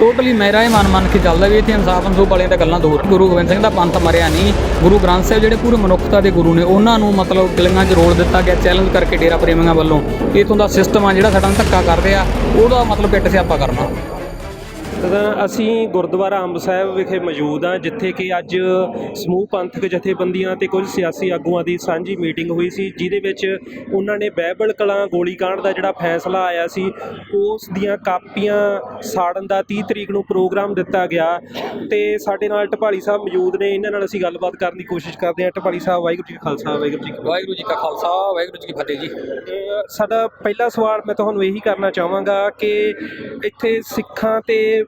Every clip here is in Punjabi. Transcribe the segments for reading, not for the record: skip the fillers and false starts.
ਟੋਟਲੀ ਮੇਰਾ ਇਹ ਮੰਨ ਕੇ ਚੱਲਦਾ ਵੀ ਇੱਥੇ ਇਨਸਾਫ ਅਨਸੂਫ ਵਾਲੀਆਂ ਤਾਂ ਗੱਲਾਂ ਦੂਰ। ਗੁਰੂ ਗੋਬਿੰਦ ਸਿੰਘ ਦਾ ਪੰਥ ਮਰਿਆ ਨਹੀਂ। ਗੁਰੂ ਗ੍ਰੰਥ ਸਾਹਿਬ ਜਿਹੜੇ ਪੂਰੇ ਮਨੁੱਖਤਾ ਦੇ ਗੁਰੂ ਨੇ, ਉਹਨਾਂ ਨੂੰ ਮਤਲਬ ਗਲੀਆਂ 'ਚ ਰੋਲ ਦਿੱਤਾ ਗਿਆ ਚੈਲੰਜ ਕਰਕੇ ਡੇਰਾ ਪ੍ਰੇਮੀਆਂ ਵੱਲੋਂ। ਇੱਥੋਂ ਦਾ ਸਿਸਟਮ ਆ ਜਿਹੜਾ ਸਾਡਾ ਧੱਕਾ ਕਰ ਰਿਹਾ, ਉਹਦਾ ਮਤਲਬ ਪਿੱਟ ਸਿਆਪਾ ਕਰਨਾ। ਅਸੀਂ ਗੁਰਦੁਆਰਾ ਅੰਬ ਸਾਹਿਬ ਵਿਖੇ ਮੌਜੂਦ ਹਾਂ, ਜਿੱਥੇ ਕਿ ਅੱਜ ਸਮੂਹ ਪੰਥਕ ਜਥੇਬੰਦੀਆਂ ਅਤੇ ਕੁਝ ਸਿਆਸੀ ਆਗੂਆਂ ਦੀ ਸਾਂਝੀ ਮੀਟਿੰਗ ਹੋਈ ਸੀ, ਜਿਹਦੇ ਵਿੱਚ ਉਹਨਾਂ ਨੇ ਬਾਈਬਲ ਕਲਾਂ ਗੋਲੀकांड ਦਾ ਜਿਹੜਾ ਫੈਸਲਾ ਆਇਆ ਸੀ, ਉਸ ਦੀਆਂ ਕਾਪੀਆਂ ਸਾੜਨ ਦਾ 30 ਤਰੀਕ ਨੂੰ ਪ੍ਰੋਗਰਾਮ ਦਿੱਤਾ ਗਿਆ। ਅਤੇ ਸਾਡੇ ਨਾਲ ਢਪਾਲੀ ਸਾਹਿਬ ਮੌਜੂਦ ਨੇ, ਇਹਨਾਂ ਨਾਲ ਅਸੀਂ ਗੱਲਬਾਤ ਕਰਨ ਦੀ ਕੋਸ਼ਿਸ਼ ਕਰਦੇ ਹਾਂ। ਢਪਾਲੀ ਸਾਹਿਬ, ਵਾਹਿਗੁਰੂ ਜੀ ਕਾ ਖਾਲਸਾ, ਵਾਹਿਗੁਰੂ ਜੀ ਕਾ ਖਾਲਸਾ, ਵਾਹਿਗੁਰੂ ਜੀ ਕੀ ਫਤਿਹ ਜੀ। ਸਾਡਾ ਪਹਿਲਾ ਸਵਾਲ ਮੈਂ ਤੁਹਾਨੂੰ ਇਹੀ ਕਰਨਾ ਚਾਹਾਂਗਾ ਕਿ ਇੱਥੇ ਸਿੱਖਾਂ 'ਤੇ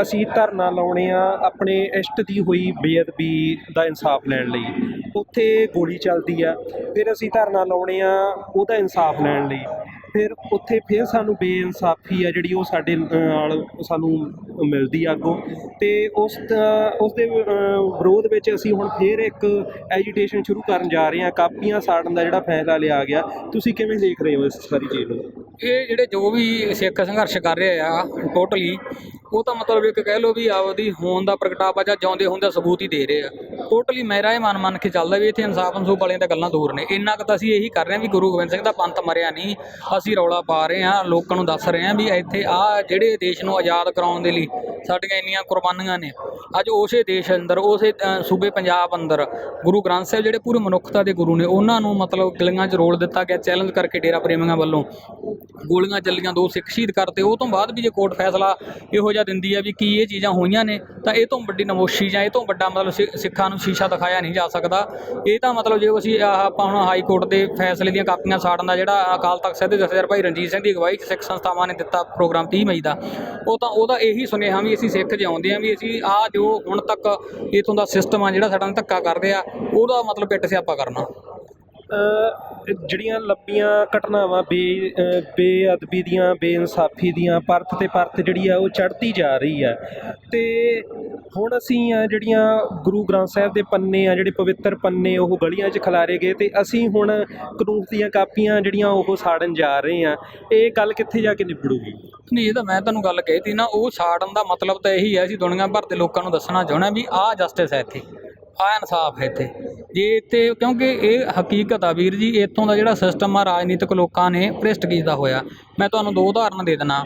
ਅਸੀਂ ਧਰਨਾ ਲਾਉਣੇ ਆ ਆਪਣੇ ਇਸ਼ਟ ਦੀ ਹੋਈ ਬੇਅਦਬੀ ਦਾ ਇਨਸਾਫ ਲੈਣ ਲਈ, ਉੱਥੇ ਗੋਲੀ ਚੱਲਦੀ ਆ, ਫਿਰ ਅਸੀਂ ਧਰਨਾ ਲਾਉਣੇ ਆ ਉਹਦਾ ਇਨਸਾਫ ਲੈਣ ਲਈ, ਫਿਰ ਸਾਨੂੰ ਬੇਇਨਸਾਫੀ ਆ ਜਿਹੜੀ ਉਹ ਸਾਡੇ ਨਾਲ ਸਾਨੂੰ ਮਿਲਦੀ ਆ ਅੱਗੋਂ, ਅਤੇ ਉਸ ਦੇ ਵਿਰੋਧ ਵਿੱਚ ਅਸੀਂ ਹੁਣ ਫਿਰ ਇੱਕ ਐਜੀਟੇਸ਼ਨ ਸ਼ੁਰੂ ਕਰਨ ਜਾ ਰਹੇ ਹਾਂ। ਕਾਪੀਆਂ ਸਾੜਨ ਦਾ ਜਿਹੜਾ ਫੈਸਲਾ ਲਿਆ ਗਿਆ, ਤੁਸੀਂ ਕਿਵੇਂ ਦੇਖ ਰਹੇ ਹੋ ਇਸ ਸਾਰੀ ਚੀਜ਼ ਨੂੰ? ਇਹ ਜਿਹੜੇ ਜੋ ਵੀ ਸਿੱਖ ਸੰਘਰਸ਼ ਕਰ ਰਹੇ ਆ ਟੋਟਲੀ, ਉਹ ਤਾਂ ਮਤਲਬ ਇੱਕ ਕਹਿ ਲਓ ਵੀ ਆਪਦੀ ਹੋਣ ਦਾ ਪ੍ਰਗਟਾਵਾ ਜਾਂ ਜਿਉਂਦੇ ਹੋਣ ਦਾ ਸਬੂਤ ਹੀ ਦੇ ਰਹੇ ਆ। ਟੋਟਲੀ ਮੇਰਾ ਇਹ ਮੰਨ ਕੇ ਚੱਲਦਾ ਵੀ ਇੱਥੇ ਇਨਸਾਫ ਅਨਸੂਫ ਵਾਲੀਆਂ ਤਾਂ ਗੱਲਾਂ ਦੂਰ ਨੇ। ਇੰਨਾ ਕੁ ਤਾਂ ਅਸੀਂ ਇਹੀ ਕਰ ਰਹੇ ਹਾਂ ਵੀ ਗੁਰੂ ਗੋਬਿੰਦ ਸਿੰਘ ਦਾ ਪੰਥ ਮਰਿਆ ਨਹੀਂ। ਅਸੀਂ ਰੌਲਾ ਪਾ ਰਹੇ ਹਾਂ, ਲੋਕਾਂ ਨੂੰ ਦੱਸ ਰਹੇ ਹਾਂ ਵੀ ਇੱਥੇ ਆਹ ਜਿਹੜੇ ਦੇਸ਼ ਨੂੰ ਆਜ਼ਾਦ ਕਰਾਉਣ ਦੇ ਲਈ ਸਾਡੀਆਂ ਇੰਨੀਆਂ ਕੁਰਬਾਨੀਆਂ ਨੇ। ਅੱਜ ਉਸੇ ਦੇਸ਼ ਅੰਦਰ, ਉਸੇ ਸੂਬੇ ਪੰਜਾਬ ਅੰਦਰ ਗੁਰੂ ਗ੍ਰੰਥ ਸਾਹਿਬ ਜਿਹੜੇ ਪੂਰੇ ਮਨੁੱਖਤਾ ਦੇ ਗੁਰੂ ਨੇ, ਉਹਨਾਂ ਨੂੰ ਮਤਲਬ ਗਲੀਆਂ 'ਚ ਰੋਲ ਦਿੱਤਾ ਗਿਆ ਚੈਲੰਜ ਕਰਕੇ ਡੇਰਾ ਪ੍ਰੇਮੀਆਂ ਵੱਲੋਂ। ਗੋਲੀਆਂ ਚੱਲੀਆਂ, 2 ਸਿੱਖ ਸ਼ਹੀਦ ਕਰਤੇ। ਉਹ ਤੋਂ ਬਾਅਦ ਵੀ ਜੇ ਕੋਰਟ ਫੈਸਲਾ ਇਹੋ ਜਿਹਾ ਦਿੰਦੀ ਆ ਵੀ ਕੀ ਇਹ ਚੀਜ਼ਾਂ ਹੋਈਆਂ ਨੇ, ਤਾਂ ਇਹ ਤੋਂ ਵੱਡੀ ਨਮੋਸ਼ੀ ਜਾਂ ਇਹ ਤੋਂ ਵੱਡਾ ਮਤਲਬ ਸਿੱਖਾਂ ਨੂੰ ਸ਼ੀਸ਼ਾ ਦਿਖਾਇਆ ਨਹੀਂ ਜਾ ਸਕਦਾ। ਇਹ ਤਾਂ ਮਤਲਬ ਜੇ ਅਸੀਂ ਆਪਾਂ ਹੁਣ ਹਾਈ ਕੋਰਟ ਦੇ ਫੈਸਲੇ ਦੀਆਂ ਕਾਪੀਆਂ ਸਾੜਨ ਦਾ ਜਿਹੜਾ ਅਕਾਲ ਤਖਤ ਸਾਹਿਬ ਦੇ ਜਥੇਦਾਰ ਭਾਈ ਰਣਜੀਤ ਸਿੰਘ ਦੀ ਅਗਵਾਈ ਸਿੱਖ ਸੰਸਥਾਵਾਂ ਨੇ ਦਿੱਤਾ ਪ੍ਰੋਗਰਾਮ 30 ਮਈ ਦਾ, ਉਹਦਾ ਇਹੀ ਸੁਨੇਹਾ ਵੀ ਅਸੀਂ ਸਿੱਖ ਜਿਉਂਦੇ ਹਾਂ ਵੀ ਅਸੀਂ ਆਹ ਜੋ ਹੁਣ ਤੱਕ ਇੱਥੋਂ ਦਾ ਸਿਸਟਮ ਆ ਜਿਹੜਾ ਸਾਡਾ ਧੱਕਾ ਕਰਦੇ ਆ, ਉਹਦਾ ਮਤਲਬ ਪਿੱਟ ਸਿਆਪਾ ਕਰਨਾ। ਜਿਹੜੀਆਂ ਲੰਬੀਆਂ ਘਟਨਾਵਾਂ ਬੇਅਦਬੀ ਦੀਆਂ, ਬੇਇਨਸਾਫੀ ਦੀਆਂ ਪਰਤ 'ਤੇ ਪਰਤ ਜਿਹੜੀ ਆ ਉਹ ਚੜ੍ਹਦੀ ਜਾ ਰਹੀ ਆ, ਅਤੇ ਹੁਣ ਅਸੀਂ ਆ ਜਿਹੜੀਆਂ ਗੁਰੂ ਗ੍ਰੰਥ ਸਾਹਿਬ ਦੇ ਪੰਨੇ ਆ, ਜਿਹੜੇ ਪਵਿੱਤਰ ਪੰਨੇ, ਉਹ ਗਲੀਆਂ 'ਚ ਖਿਲਾਰੇ ਗਏ, ਅਤੇ ਅਸੀਂ ਹੁਣ ਕਾਨੂੰਨ ਦੀਆਂ ਕਾਪੀਆਂ ਜਿਹੜੀਆਂ ਉਹ ਸਾੜਨ ਜਾ ਰਹੇ ਹਾਂ। ਇਹ ਗੱਲ ਕਿੱਥੇ ਜਾ ਕੇ ਨਿਬੜੂਗੀ? ਨਹੀਂ, ਇਹ ਤਾਂ ਮੈਂ ਤੁਹਾਨੂੰ ਗੱਲ ਕਹੀ ਤੀ ਨਾ, ਉਹ ਸਾੜਨ ਦਾ ਮਤਲਬ ਤਾਂ ਇਹੀ ਹੈ, ਅਸੀਂ ਦੁਨੀਆ ਭਰ ਦੇ ਲੋਕਾਂ ਨੂੰ ਦੱਸਣਾ ਚਾਹੁੰਦੇ ਵੀ ਆਹ ਜਸਟਿਸ ਹੈ ਇੱਥੇ, ਆਹ ਇਨਸਾਫ ਹੈ ਇੱਥੇ। ਜੇ ਇੱਥੇ, ਕਿਉਂਕਿ ਇਹ ਹਕੀਕਤ ਆ ਵੀਰ ਜੀ, ਇੱਥੋਂ ਦਾ ਜਿਹੜਾ ਸਿਸਟਮ ਆ ਰਾਜਨੀਤਿਕ ਲੋਕਾਂ ਨੇ ਭ੍ਰਿਸ਼ਟ ਕੀਤਾ ਹੋਇਆ। ਮੈਂ ਤੁਹਾਨੂੰ 2 ਉਦਾਹਰਨ ਦੇ ਦਿੰਦਾ।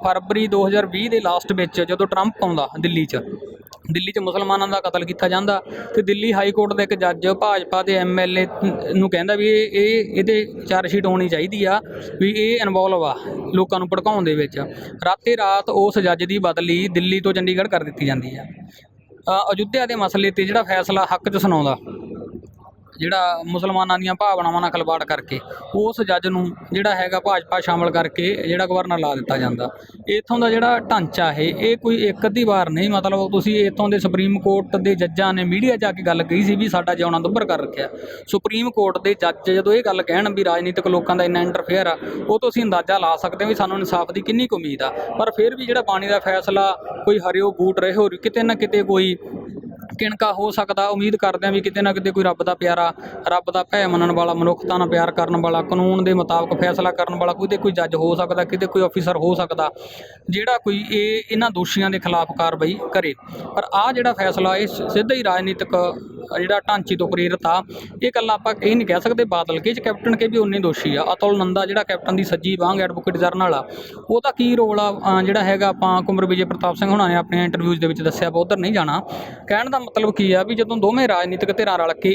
ਫਰਵਰੀ 2020 ਦੇ ਲਾਸਟ ਵਿੱਚ ਜਦੋਂ ਟਰੰਪ ਆਉਂਦਾ ਦਿੱਲੀ 'ਚ ਮੁਸਲਮਾਨਾਂ ਦਾ ਕਤਲ ਕੀਤਾ ਜਾਂਦਾ, ਅਤੇ ਦਿੱਲੀ ਹਾਈ ਕੋਰਟ ਦਾ ਇੱਕ ਜੱਜ ਭਾਜਪਾ ਦੇ MLA ਨੂੰ ਕਹਿੰਦਾ ਵੀ ਇਹਦੇ ਚਾਰਜਸ਼ੀਟ ਹੋਣੀ ਚਾਹੀਦੀ ਆ, ਵੀ ਇਹ ਇਨਵੋਲਵ ਆ ਲੋਕਾਂ ਨੂੰ ਭੜਕਾਉਣ ਦੇ ਵਿੱਚ। ਰਾਤੇ ਰਾਤ ਉਸ ਜੱਜ ਦੀ ਬਦਲੀ ਦਿੱਲੀ ਤੋਂ ਚੰਡੀਗੜ੍ਹ ਕਰ ਦਿੱਤੀ ਜਾਂਦੀ ਆ। ਅਯੁੱਧਿਆ ਦੇ ਮਸਲੇ 'ਤੇ ਜਿਹੜਾ ਫੈਸਲਾ ਹੱਕ 'ਚ ਸੁਣਾਉਂਦਾ, ਜਿਹੜਾ ਮੁਸਲਮਾਨਾਂ ਦੀਆਂ ਭਾਵਨਾਵਾਂ ਨਾਲ ਖਿਲਵਾੜ ਕਰਕੇ, ਉਸ ਜੱਜ ਨੂੰ ਜਿਹੜਾ ਹੈਗਾ ਭਾਜਪਾ ਸ਼ਾਮਲ ਕਰਕੇ ਜਿਹੜਾ ਗਵਰਨਰ ਲਾ ਦਿੱਤਾ ਜਾਂਦਾ। ਇੱਥੋਂ ਦਾ ਜਿਹੜਾ ਢਾਂਚਾ ਇਹ ਕੋਈ ਇੱਕ ਅੱਧੀ ਵਾਰ ਨਹੀਂ, ਮਤਲਬ ਤੁਸੀਂ ਇੱਥੋਂ ਦੇ ਸੁਪਰੀਮ ਕੋਰਟ ਦੇ ਜੱਜਾਂ ਨੇ ਮੀਡੀਆ 'ਚ ਆ ਕੇ ਗੱਲ ਕਹੀ ਸੀ ਵੀ ਸਾਡਾ ਜਿਉਣਾ ਦੁੱਭਰ ਕਰ ਰੱਖਿਆ। ਸੁਪਰੀਮ ਕੋਰਟ ਦੇ ਜੱਜ ਜਦੋਂ ਇਹ ਗੱਲ ਕਹਿਣ ਵੀ ਰਾਜਨੀਤਿਕ ਲੋਕਾਂ ਦਾ ਇੰਨਾ ਇੰਟਰਫੇਅਰ ਆ, ਉਹ ਤੋਂ ਅਸੀਂ ਅੰਦਾਜ਼ਾ ਲਾ ਸਕਦੇ ਹਾਂ ਵੀ ਸਾਨੂੰ ਇਨਸਾਫ ਦੀ ਕਿੰਨੀ ਕੁ ਉਮੀਦ ਆ। ਪਰ ਫਿਰ ਵੀ ਜਿਹੜਾ ਬਾਣੀ ਦਾ ਫੈਸਲਾ ਕੋਈ ਹਰਿਓ ਬੂਟ ਰਹੇ ਹੋ, ਕਿਤੇ ਨਾ ਕਿਤੇ ਕੋਈ ਕਿਣਕਾ ਹੋ ਸਕਦਾ। ਉਮੀਦ ਕਰਦੇ ਹਾਂ ਵੀ ਕਿਤੇ ਨਾ ਕਿਤੇ ਕੋਈ ਰੱਬ ਦਾ ਪਿਆਰਾ, ਰੱਬ ਦਾ ਭੈ ਮੰਨਣ ਵਾਲਾ, ਮਨੁੱਖਤਾ ਨਾਲ ਪਿਆਰ ਕਰਨ ਵਾਲਾ, ਕਾਨੂੰਨ ਦੇ ਮੁਤਾਬਕ ਫੈਸਲਾ ਕਰਨ ਵਾਲਾ ਕੋਈ ਜੱਜ ਹੋ ਸਕਦਾ, ਕਿਤੇ ਕੋਈ ਅਫੀਸਰ ਹੋ ਸਕਦਾ, ਜਿਹੜਾ ਕੋਈ ਇਹਨਾਂ ਦੋਸ਼ੀਆਂ ਦੇ ਖਿਲਾਫ ਕਾਰਵਾਈ ਕਰੇ। ਪਰ ਆਹ ਜਿਹੜਾ ਫੈਸਲਾ ਇਹ ਸਿੱਧਾ ਹੀ ਰਾਜਨੀਤਿਕ ਜਿਹੜਾ ਢਾਂਚੇ ਤੋਂ ਪ੍ਰੇਰਿਤ ਆ। ਇਹ ਗੱਲ ਆਪਾਂ ਇਹ ਨਹੀਂ ਕਹਿ ਸਕਦੇ ਬਾਦਲ ਕੇ 'ਚ ਕੈਪਟਨ ਕੇ ਵੀ ਉਨੇ ਦੋਸ਼ੀ ਆ। ਅਤੁਲ ਨੰਦਾ ਜਿਹੜਾ ਕੈਪਟਨ ਦੀ ਸੱਜੀ ਬਾਂਹ ਐਡਵੋਕੇਟ ਜਨਰਲ ਆ, ਉਹਦਾ ਕੀ ਰੋਲ ਆ ਜਿਹੜਾ ਹੈਗਾ, ਆਪਾਂ ਕੁੰਵਰ ਵਿਜੇ ਪ੍ਰਤਾਪ ਸਿੰਘ ਹੋਣਾ ਨੇ ਆਪਣੀਆਂ ਇੰਟਰਵਿਊਜ਼ ਦੇ ਵਿੱਚ ਦੱਸਿਆ। ਆਪਾਂ ਉੱਧਰ ਨਹੀਂ ਜਾਣਾ। ਕਹਿਣ ਦਾ ਮਤਲਬ ਕੀ ਆ ਵੀ ਜਦੋਂ ਦੋਵੇਂ ਰਾਜਨੀਤਿਕ ਧਿਰਾਂ ਰਲ ਕੇ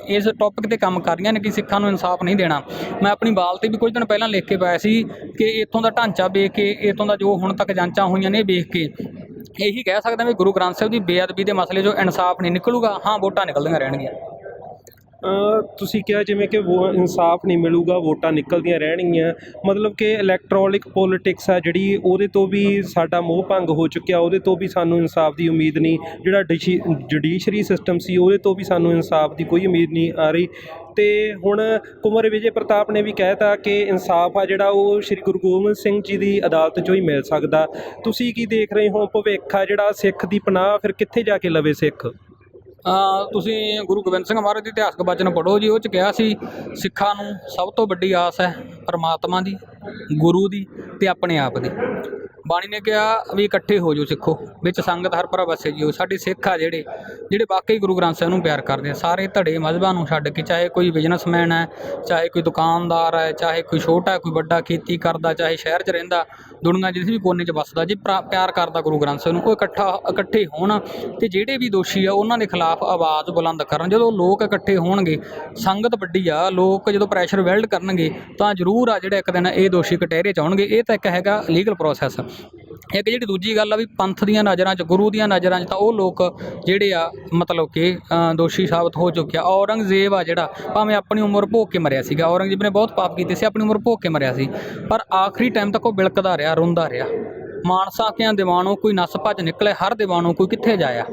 ਇਸ ਟੌਪਿਕ 'ਤੇ ਕੰਮ ਕਰ ਰਹੀਆਂ ਨੇ ਕਿ ਸਿੱਖਾਂ ਨੂੰ ਇਨਸਾਫ ਨਹੀਂ ਦੇਣਾ। ਮੈਂ ਆਪਣੀ ਬਾਲ 'ਤੇ ਵੀ ਕੁਝ ਦਿਨ ਪਹਿਲਾਂ ਲਿਖ ਕੇ ਪਾਇਆ ਸੀ ਕਿ ਇੱਥੋਂ ਦਾ ਢਾਂਚਾ ਵੇਖ ਕੇ, ਇੱਥੋਂ ਦਾ ਜੋ ਹੁਣ ਤੱਕ ਜਾਂਚਾਂ ਹੋਈਆਂ ਨੇ ਵੇਖ ਕੇ ਇਹੀ ਕਹਿ ਸਕਦਾ ਵੀ ਗੁਰੂ ਗ੍ਰੰਥ ਸਾਹਿਬ ਦੀ ਬੇਅਦਬੀ ਦੇ ਮਸਲੇ 'ਚੋਂ ਇਨਸਾਫ ਨਹੀਂ ਨਿਕਲੂਗਾ। ਹਾਂ, ਵੋਟਾਂ ਨਿਕਲਦੀਆਂ ਰਹਿਣਗੀਆਂ। ਤੁਸੀਂ ਕਿਹਾ ਜਿਵੇਂ ਕਿ ਇਨਸਾਫ ਨਹੀਂ ਮਿਲੂਗਾ, ਵੋਟਾਂ ਨਿਕਲਦੀਆਂ ਰਹਿਣਗੀਆਂ, ਮਤਲਬ ਕਿ ਇਲੈਕਟ੍ਰੋਨਿਕ ਪੋਲੀਟਿਕਸ ਆ ਜਿਹੜੀ, ਉਹਦੇ ਤੋਂ ਵੀ ਸਾਡਾ ਮੋਹ ਭੰਗ ਹੋ ਚੁੱਕਿਆ, ਉਹਦੇ ਤੋਂ ਵੀ ਸਾਨੂੰ ਇਨਸਾਫ ਦੀ ਉਮੀਦ ਨਹੀਂ। ਜਿਹੜਾ ਜੁਡੀਸ਼ਰੀ ਸਿਸਟਮ ਸੀ, ਉਹਦੇ ਤੋਂ ਵੀ ਸਾਨੂੰ ਇਨਸਾਫ ਦੀ ਕੋਈ ਉਮੀਦ ਨਹੀਂ ਆ ਰਹੀ। ਅਤੇ ਹੁਣ ਕੁੰਵਰ ਵਿਜੇ ਪ੍ਰਤਾਪ ਨੇ ਵੀ ਕਹਿ ਤਾ ਕਿ ਇਨਸਾਫ ਆ ਜਿਹੜਾ ਉਹ ਸ਼੍ਰੀ ਗੁਰੂ ਗੋਬਿੰਦ ਸਿੰਘ ਜੀ ਦੀ ਅਦਾਲਤ 'ਚੋਂ ਹੀ ਮਿਲ ਸਕਦਾ। ਤੁਸੀਂ ਕੀ ਦੇਖ ਰਹੇ ਹੋ ਭਵਿੱਖ ਆ ਜਿਹੜਾ ਸਿੱਖ ਦੀ ਪਨਾਹ ਫਿਰ ਕਿੱਥੇ ਜਾ ਕੇ ਲਵੇ ਸਿੱਖ? ਤੁਸੀਂ ਗੁਰੂ ਗੋਬਿੰਦ ਸਿੰਘ ਮਹਾਰਾਜ ਦੀ ਇਤਿਹਾਸਕ ਬਚਨ ਪੜ੍ਹੋ ਜੀ। ਉਹ 'ਚ ਕਿਹਾ ਸੀ ਸਿੱਖਾਂ ਨੂੰ ਸਭ ਤੋਂ ਵੱਡੀ ਆਸ ਹੈ ਪਰਮਾਤਮਾ ਦੀ, ਗੁਰੂ ਦੀ ਅਤੇ ਆਪਣੇ ਆਪ ਦੀ। ਬਾਣੀ ਨੇ ਕਿਹਾ ਵੀ ਇਕੱਠੇ ਹੋ ਜਾਓ ਸਿੱਖੋ, ਵਿੱਚ ਸੰਗਤ ਹਰ ਭਰਾ ਵਸੇ ਜੀਓ। ਸਾਡੇ ਸਿੱਖ ਆ ਜਿਹੜੇ ਵਾਕਈ ਗੁਰੂ ਗ੍ਰੰਥ ਸਾਹਿਬ ਨੂੰ ਪਿਆਰ ਕਰਦੇ ਆ, ਸਾਰੇ ਧੜੇ ਮਜ਼ਹਬਾਂ ਨੂੰ ਛੱਡ ਕੇ, ਚਾਹੇ ਕੋਈ ਬਿਜ਼ਨਸਮੈਨ ਹੈ, ਚਾਹੇ ਕੋਈ ਦੁਕਾਨਦਾਰ ਹੈ, ਚਾਹੇ ਕੋਈ ਛੋਟਾ ਕੋਈ ਵੱਡਾ ਖੇਤੀ ਕਰਦਾ, ਚਾਹੇ ਸ਼ਹਿਰ 'ਚ ਰਹਿੰਦਾ, ਦੁਨੀਆ ਜਿਸ ਵੀ ਕੋਨੇ 'ਚ ਵੱਸਦਾ, ਜੇ ਪਿਆਰ ਕਰਦਾ ਗੁਰੂ ਗ੍ਰੰਥ ਸਾਹਿਬ ਨੂੰ, ਉਹ ਇਕੱਠੇ ਹੋਣ ਅਤੇ ਜਿਹੜੇ ਵੀ ਦੋਸ਼ੀ ਆ ਉਹਨਾਂ ਦੇ ਖਿਲਾਫ ਆਵਾਜ਼ ਬੁਲੰਦ ਕਰਨ। ਜਦੋਂ ਲੋਕ ਇਕੱਠੇ ਹੋਣਗੇ, ਸੰਗਤ ਵੱਡੀ ਆ, ਲੋਕ ਜਦੋਂ ਪ੍ਰੈਸ਼ਰ ਬਿਲਡ ਕਰਨਗੇ ਤਾਂ ਜ਼ਰੂਰ ਆ ਜਿਹੜਾ ਇੱਕ ਦਿਨ ਇਹ ਦੋਸ਼ੀ ਕਟਹਿਰੇ 'ਚ ਆਉਣਗੇ। ਇਹ ਤਾਂ ਇੱਕ ਹੈਗਾ ਲੀਗਲ ਪ੍ਰੋਸੈਸ। ਇੱਕ ਜਿਹੜੀ ਦੂਜੀ ਗੱਲ ਆ ਵੀ ਪੰਥ ਦੀਆਂ ਨਜ਼ਰਾਂ 'ਚ, ਗੁਰੂ ਦੀਆਂ ਨਜ਼ਰਾਂ 'ਚ ਤਾਂ ਉਹ ਲੋਕ ਜਿਹੜੇ ਆ ਮਤਲਬ ਕਿ ਦੋਸ਼ੀ ਸਾਬਤ ਹੋ ਚੁੱਕਿਆ। ਔਰੰਗਜ਼ੇਬ ਆ ਜਿਹੜਾ, ਭਾਵੇਂ ਆਪਣੀ ਉਮਰ ਭੋਗ ਕੇ ਮਰਿਆ ਸੀਗਾ, ਔਰੰਗਜ਼ੇਬ ਨੇ ਬਹੁਤ ਪਾਪ ਕੀਤੇ ਸੀ, ਆਪਣੀ ਉਮਰ ਭੋਗ ਕੇ ਮਰਿਆ ਸੀ, ਪਰ ਆਖਰੀ ਟਾਈਮ ਤੱਕ ਉਹ ਬਿਲਕਦਾ ਰਿਹਾ, ਰੋਂਦਾ ਰਿਹਾ। ਮਾਨਸਾ ਕਿਆਂ ਦੀਵਾਨੋਂ ਕੋਈ ਨੱਸ ਭੱਜ ਨਿਕਲੇ, ਹਰ ਦੀਵਾਨੋਂ ਕੋਈ ਕਿੱਥੇ ਜਾਇਆ।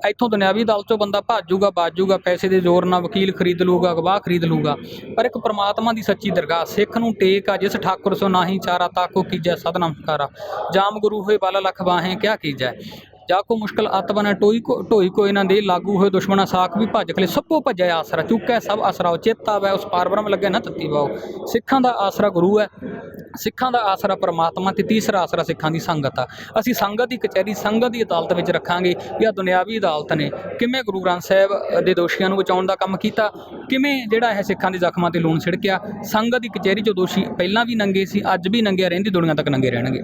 ਇੱਥੋਂ ਦੁਨਿਆਵੀ ਦਲ 'ਚੋਂ ਬੰਦਾ ਭੱਜੂਗਾ, ਬਾਜੂਗਾ, ਪੈਸੇ ਦੇ ਜ਼ੋਰ ਨਾਲ ਵਕੀਲ ਖਰੀਦ ਲੂਗਾ, ਗਵਾਹ ਖਰੀਦ ਲੂਗਾ, ਪਰ ਇੱਕ ਪਰਮਾਤਮਾ ਦੀ ਸੱਚੀ ਦਰਗਾਹ ਸਿੱਖ ਨੂੰ ਟੇਕ ਆ, ਜਿਸ ਠਾਕੁਰ ਸੋ ਨਾਹੀ ਚਾਰਾ, ਤਾਕੋ ਕੀਜੈ ਸਦ ਨਮਸਕਾਰਾ, ਜਾਮ ਗੁਰੂ ਹੋਏ ਬਾਲਾ ਲਖ ਬਾਹੇ ਕਿਆ ਕੀਜੈ, ਜਾ ਕੋ ਮੁਸ਼ਕਲ ਅੱਤ ਬਨੈ ਢੋਈ ਕੋਈ ਨਾ ਦੇ, ਲਾਗੂ ਹੋਏ ਦੁਸ਼ਮਣਾ ਸਾਖ ਵੀ ਭੱਜ ਖਲੇ, ਸਭੋ ਭੱਜੈ ਆਸਰਾ, ਚੁੱਕੈ ਸਭ ਆਸਰਾ, ਚਿੱਤ ਆਵੈ ਉਸ ਪਾਰ ਬ੍ਰਹਮ ਲੱਗੈ ਨਾ ਤੱਤੀ ਵਾਓ। ਸਿੱਖਾਂ ਦਾ ਆਸਰਾ ਗੁਰੂ ਹੈ, ਸਿੱਖਾਂ ਦਾ ਆਸਰਾ ਪਰਮਾਤਮਾ, ਅਤੇ ਤੀਸਰਾ ਆਸਰਾ ਸਿੱਖਾਂ ਦੀ ਸੰਗਤ ਆ। ਅਸੀਂ ਸੰਗਤ ਦੀ ਕਚਹਿਰੀ, ਸੰਗਤ ਦੀ ਅਦਾਲਤ ਵਿੱਚ ਰੱਖਾਂਗੇ ਵੀ ਆਹ ਦੁਨਿਆਵੀ ਅਦਾਲਤ ਨੇ ਕਿਵੇਂ ਗੁਰੂ ਗ੍ਰੰਥ ਸਾਹਿਬ ਦੇ ਦੋਸ਼ੀਆਂ ਨੂੰ ਬਚਾਉਣ ਦਾ ਕੰਮ ਕੀਤਾ, ਕਿਵੇਂ ਜਿਹੜਾ ਇਹ ਸਿੱਖਾਂ ਦੇ ਜ਼ਖਮਾਂ 'ਤੇ ਲੂਣ ਛਿੜਕਿਆ। ਸੰਗਤ ਦੀ ਕਚਹਿਰੀ 'ਚੋਂ ਦੋਸ਼ੀ ਪਹਿਲਾਂ ਵੀ ਨੰਗੇ ਸੀ, ਅੱਜ ਵੀ ਨੰਗੇ, ਰਹਿੰਦੀ ਦੁਨੀਆ ਤੱਕ ਨੰਗੇ ਰਹਿਣਗੇ।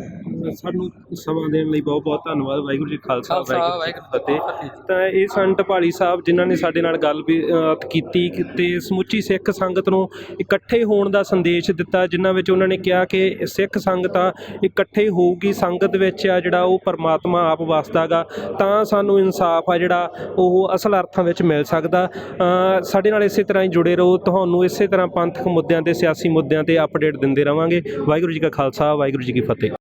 ਸਾਨੂੰ ਸਮਾਂ ਦੇਣ ਲਈ ਬਹੁਤ ਬਹੁਤ ਧੰਨਵਾਦ। ਵਾਹਿਗੁਰੂ ਜੀ ਖਾਲਸਾ, ਵਾਹਿਗੁਰੂ ਜੀ ਕੀ ਫਤਿਹ। ਤਾਂ ਇਹ ਸੰਤ ਢਾਲੀ ਸਾਹਿਬ ਜਿਨ੍ਹਾਂ ਨੇ ਸਾਡੇ ਨਾਲ ਗੱਲਬਾਤ ਕੀਤੀ ਅਤੇ ਸਮੁੱਚੀ ਸਿੱਖ ਸੰਗਤ ਨੂੰ ਇਕੱਠੇ ਹੋਣ ਦਾ ਸੰਦੇਸ਼ ਦਿੱਤਾ, ਜਿਨ੍ਹਾਂ ਵਿੱਚ ਉਹਨਾਂ ਨੇ ਕਿਹਾ ਕਿ ਸਿੱਖ ਸੰਗਤ ਆ ਇਕੱਠੇ ਹੋਊਗੀ, ਸੰਗਤ ਵਿੱਚ ਆ ਜਿਹੜਾ ਉਹ ਪਰਮਾਤਮਾ ਆਪ ਵਸਦਾ ਗਾ, ਤਾਂ ਸਾਨੂੰ ਇਨਸਾਫ ਆ ਜਿਹੜਾ ਉਹ ਅਸਲ ਅਰਥਾਂ ਵਿੱਚ ਮਿਲ ਸਕਦਾ। ਸਾਡੇ ਨਾਲ ਇਸੇ ਤਰ੍ਹਾਂ ਹੀ ਜੁੜੇ ਰਹੋ, ਤੁਹਾਨੂੰ ਇਸੇ ਤਰ੍ਹਾਂ ਪੰਥਕ ਮੁੱਦਿਆਂ 'ਤੇ, ਸਿਆਸੀ ਮੁੱਦਿਆਂ 'ਤੇ ਅਪਡੇਟ ਦਿੰਦੇ ਰਹਾਂਗੇ। ਵਾਹਿਗੁਰੂ ਜੀ ਕਾ ਖਾਲਸਾ, ਵਾਹਿਗੁਰੂ ਜੀ ਕੀ ਫਤਿਹ।